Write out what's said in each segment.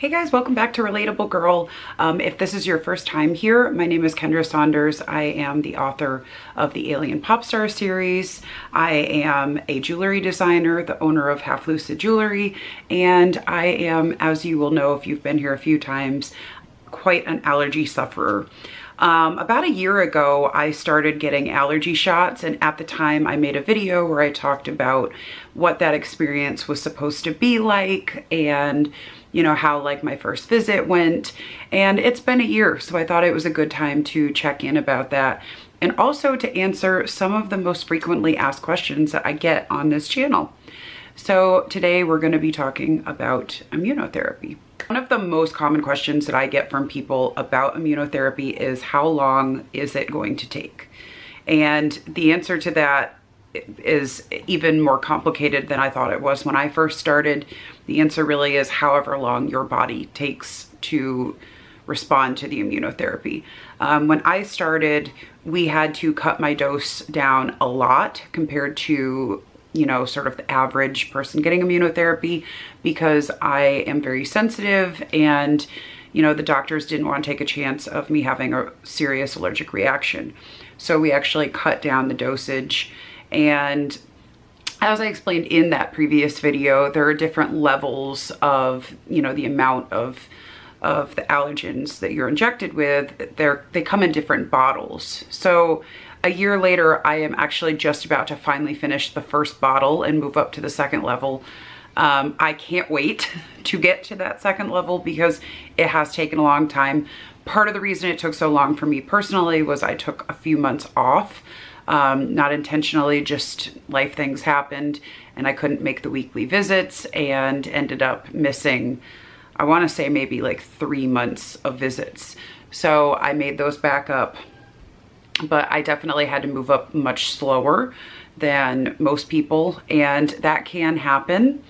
Hey guys, welcome back to Relatable Girl. If this is your first time here, my name is Kendra Saunders. I am the author of the Alien Popstar series. I am a jewelry designer, the owner of Half Lucid Jewelry, and I am, as you will know if you've been here a few times, quite an allergy sufferer. About a year ago, I started getting allergy shots, and at the time I made a video where I talked about what that experience was supposed to be like and how like my first visit went. And it's been a year, so I thought it was a good time to check in about that and also to answer some of the most frequently asked questions that I get on this channel. So today we're going to be talking about immunotherapy. One of the most common questions that I get from people about immunotherapy is how long is it going to take? And the answer to that is even more complicated than I thought it was when I first started. The answer really is however long your body takes to respond to the immunotherapy. When I started, we had to cut my dose down a lot compared to sort of the average person getting immunotherapy, because I am very sensitive and the doctors didn't want to take a chance of me having a serious allergic reaction. So we actually cut down the dosage. And as I explained in that previous video, there are different levels of, the amount of the allergens that you're injected with. They come in different bottles. So a year later, I am actually just about to finally finish the first bottle and move up to the second level. I can't wait to get to that second level because it has taken a long time. Part of the reason it took so long for me personally was I took a few months off. Not intentionally, just life things happened and I couldn't make the weekly visits and ended up missing, I want to say maybe like 3 months of visits. So I made those back up, but I definitely had to move up much slower than most people, and that can happen.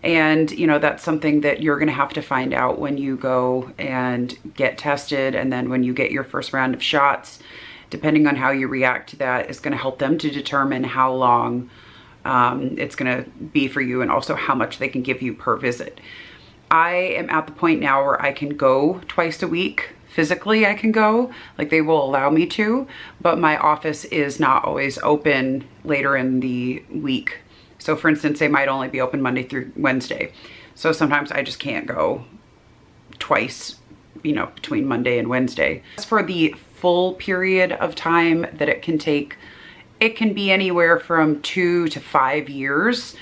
And that's something that you're going to have to find out when you go and get tested, and then when you get your first round of shots. Depending on how you react to that is going to help them to determine how long it's going to be for you and also how much they can give you per visit. I am at the point now where I can go twice a week. Physically, I can go, like they will allow me to, but my office is not always open later in the week. So for instance, they might only be open Monday through Wednesday. So sometimes I just can't go twice, between Monday and Wednesday. As for the full period of time that it can take, it can be anywhere from 2 to 5 years.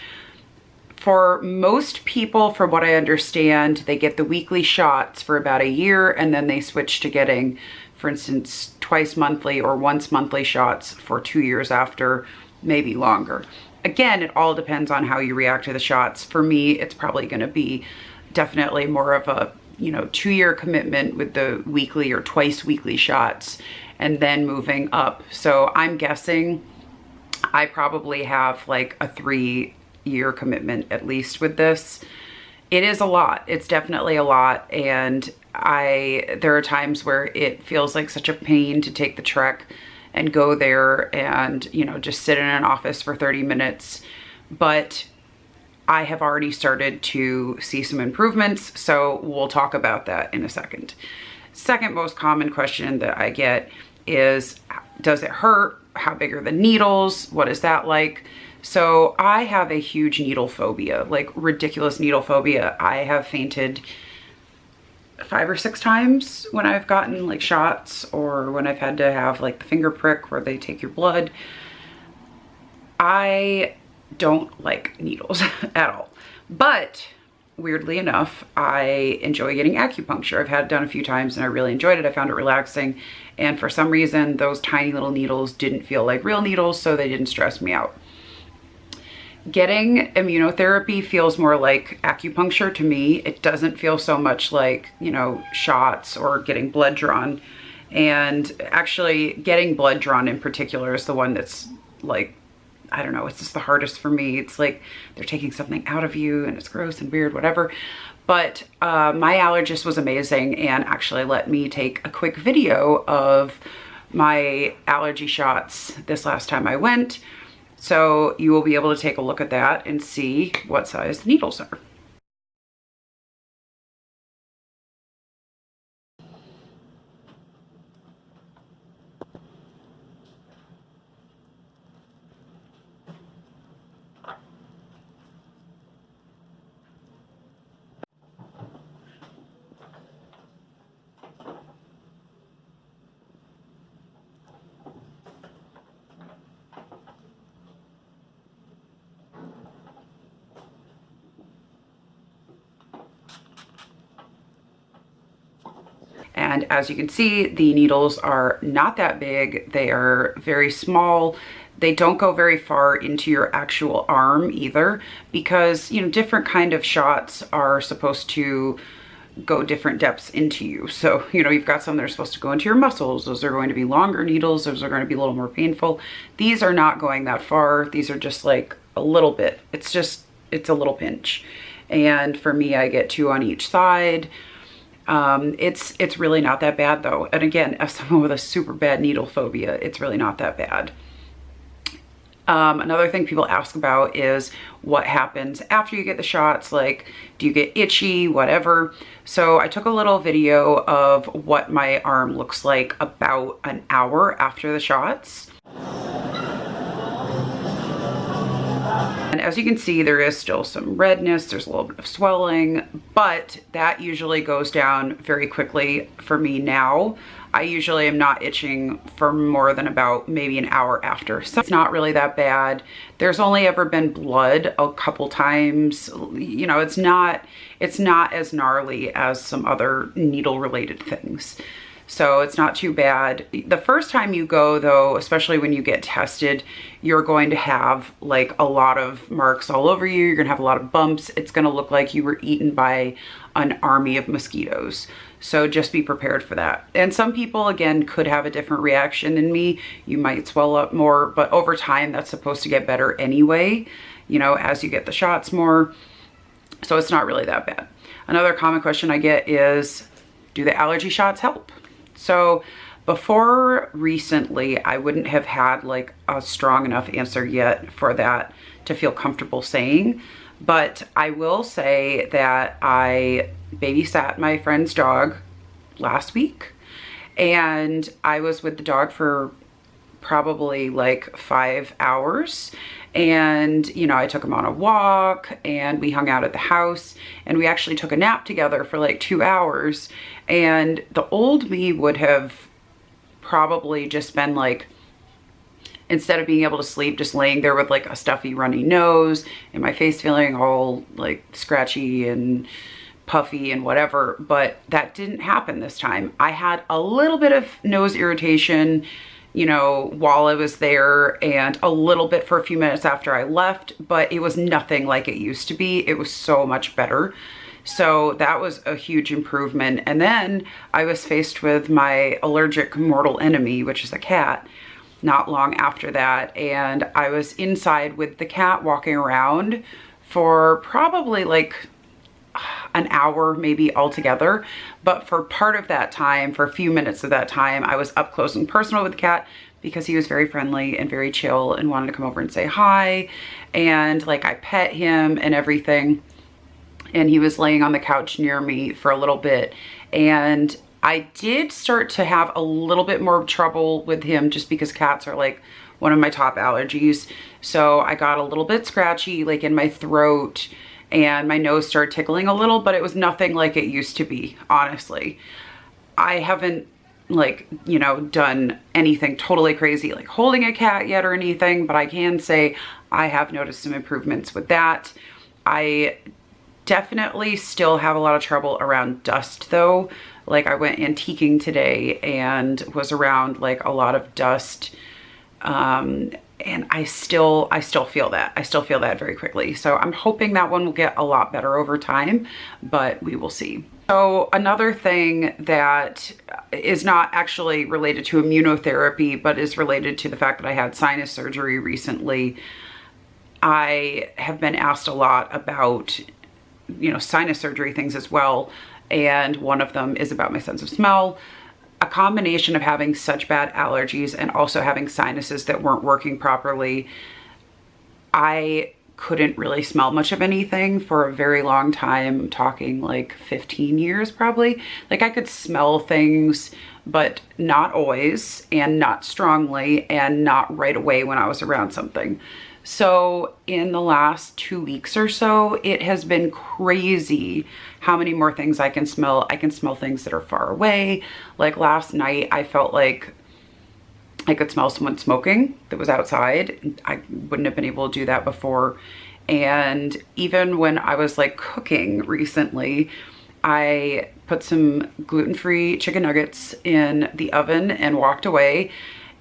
For most people, from what I understand, they get the weekly shots for about a year and then they switch to getting, for instance, twice monthly or once monthly shots for 2 years after, maybe longer. Again, it all depends on how you react to the shots. For me, it's probably going to be definitely more of a 2-year commitment with the weekly or twice weekly shots and then moving up. So I'm guessing I probably have like a 3-year commitment at least with this. It is a lot. It's definitely a lot. And there are times where it feels like such a pain to take the trek and go there and, just sit in an office for 30 minutes. But I have already started to see some improvements, so we'll talk about that in a second. Second most common question that I get is, does it hurt? How big are the needles? What is that like? So I have a huge needle phobia, like ridiculous needle phobia. I have fainted 5 or 6 times when I've gotten like shots or when I've had to have like the finger prick where they take your blood. I don't like needles at all, but weirdly enough, I enjoy getting acupuncture. I've had it done a few times and I really enjoyed it. I found it relaxing, and for some reason those tiny little needles didn't feel like real needles, so they didn't stress me out. Getting immunotherapy feels more like acupuncture to me. It doesn't feel so much like, shots or getting blood drawn. And actually getting blood drawn in particular is the one that's like, I don't know, it's just the hardest for me. It's like they're taking something out of you and it's gross and weird, whatever. But my allergist was amazing and actually let me take a quick video of my allergy shots this last time I went. So you will be able to take a look at that and see what size the needles are. And as you can see, the needles are not that big. They are very small. They don't go very far into your actual arm either, because, you know, different kind of shots are supposed to go different depths into you. So, you know, you've got some that are supposed to go into your muscles. Those are going to be longer needles. Those are going to be a little more painful. These are not going that far. These are just like a little bit. It's a little pinch. And for me, I get 2 on each side. It's really not that bad though. And again, as someone with a super bad needle phobia, it's really not that bad. Another thing people ask about is what happens after you get the shots. Like, do you get itchy, whatever? So I took a little video of what my arm looks like about an hour after the shots. And as you can see, there is still some redness, there's a little bit of swelling, but that usually goes down very quickly for me now. I usually am not itching for more than about maybe an hour after. So it's not really that bad. There's only ever been blood a couple times. You know, it's not as gnarly as some other needle related things. So it's not too bad. The first time you go though, especially when you get tested, you're going to have like a lot of marks all over you. You're gonna have a lot of bumps. It's gonna look like you were eaten by an army of mosquitoes. So just be prepared for that. And some people, again, could have a different reaction than me. You might swell up more, but over time that's supposed to get better anyway, you know, as you get the shots more. So it's not really that bad. Another common question I get is, do the allergy shots help? So before recently, I wouldn't have had like a strong enough answer yet for that to feel comfortable saying. But I will say that I babysat my friend's dog last week, and I was with the dog for probably like 5 hours. And, you know, I took him on a walk and we hung out at the house, and we actually took a nap together for like 2 hours. And the old me would have probably just been like, instead of being able to sleep, just laying there with like a stuffy runny nose and my face feeling all like scratchy and puffy and whatever. But that didn't happen this time. I had a little bit of nose irritation, you know, while I was there, and a little bit for a few minutes after I left, but it was nothing like it used to be. It was so much better. So that was a huge improvement. And then I was faced with my allergic mortal enemy, which is a cat, not long after that. And I was inside with the cat walking around for probably like an hour maybe altogether. But for part of that time, for a few minutes of that time, I was up close and personal with the cat because he was very friendly and very chill and wanted to come over and say hi. And like I pet him and everything. And he was laying on the couch near me for a little bit. And I did start to have a little bit more trouble with him just because cats are like one of my top allergies. So I got a little bit scratchy like in my throat, and my nose started tickling a little, but it was nothing like it used to be, honestly. I haven't like, you know, done anything totally crazy like holding a cat yet or anything, but I can say I have noticed some improvements with that. I definitely still have a lot of trouble around dust though. Like I went antiquing today and was around like a lot of dust. And I still feel that. I still feel that very quickly. So I'm hoping that one will get a lot better over time, but we will see. So another thing that is not actually related to immunotherapy, but is related to the fact that I had sinus surgery recently. I have been asked a lot about, you know, sinus surgery things as well. And one of them is about my sense of smell. A combination of having such bad allergies and also having sinuses that weren't working properly, I couldn't really smell much of anything for a very long time. I'm talking like 15 years probably. Like I could smell things, but not always, and not strongly, and not right away when I was around something. So in the last 2 weeks or so, it has been crazy how many more things I can smell. I can smell things that are far away. Like last night, I felt like I could smell someone smoking that was outside. I wouldn't have been able to do that before. And even when I was like cooking recently, I put some gluten-free chicken nuggets in the oven and walked away.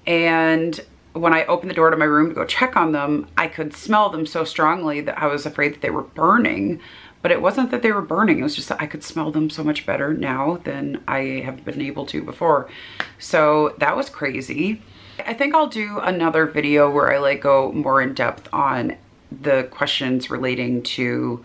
And when I opened the door to my room to go check on them, I could smell them so strongly that I was afraid that they were burning. But it wasn't that they were burning, it was just that I could smell them so much better now than I have been able to before. So that was crazy. I think I'll do another video where I like go more in depth on the questions relating to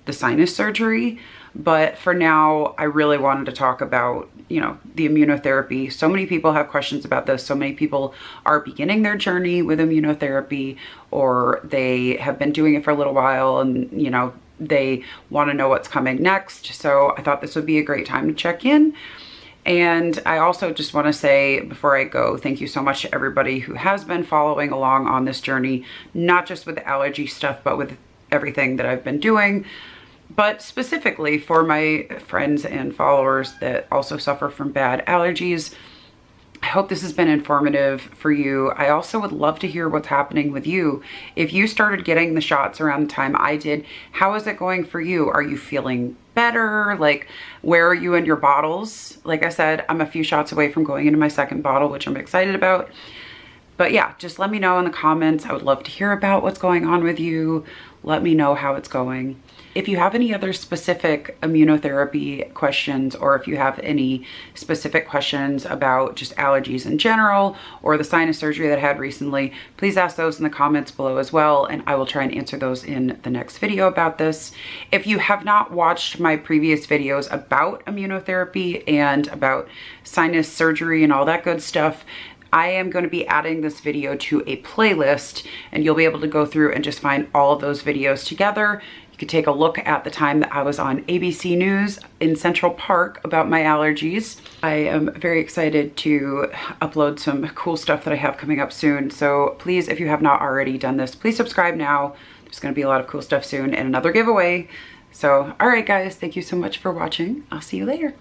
the sinus surgery. But for now, I really wanted to talk about, you know, the immunotherapy. So many people have questions about this. So many people are beginning their journey with immunotherapy, or they have been doing it for a little while and, you know, they want to know what's coming next. So I thought this would be a great time to check in. And I also just want to say before I go, thank you so much to everybody who has been following along on this journey, not just with the allergy stuff, but with everything that I've been doing. But specifically for my friends and followers that also suffer from bad allergies, I hope this has been informative for you. I also would love to hear what's happening with you. If you started getting the shots around the time I did, how is it going for you? Are you feeling better? Like, where are you in your bottles? Like I said, I'm a few shots away from going into my second bottle, which I'm excited about. But yeah, just let me know in the comments. I would love to hear about what's going on with you. Let me know how it's going. If you have any other specific immunotherapy questions, or if you have any specific questions about just allergies in general or the sinus surgery that I had recently, please ask those in the comments below as well, and I will try and answer those in the next video about this. If you have not watched my previous videos about immunotherapy and about sinus surgery and all that good stuff, I am going to be adding this video to a playlist, and you'll be able to go through and just find all of those videos together. You could take a look at the time that I was on ABC News in Central Park about my allergies. I am very excited to upload some cool stuff that I have coming up soon. So please, if you have not already done this, please subscribe now. There's going to be a lot of cool stuff soon and another giveaway. So, all right, guys, thank you so much for watching. I'll see you later.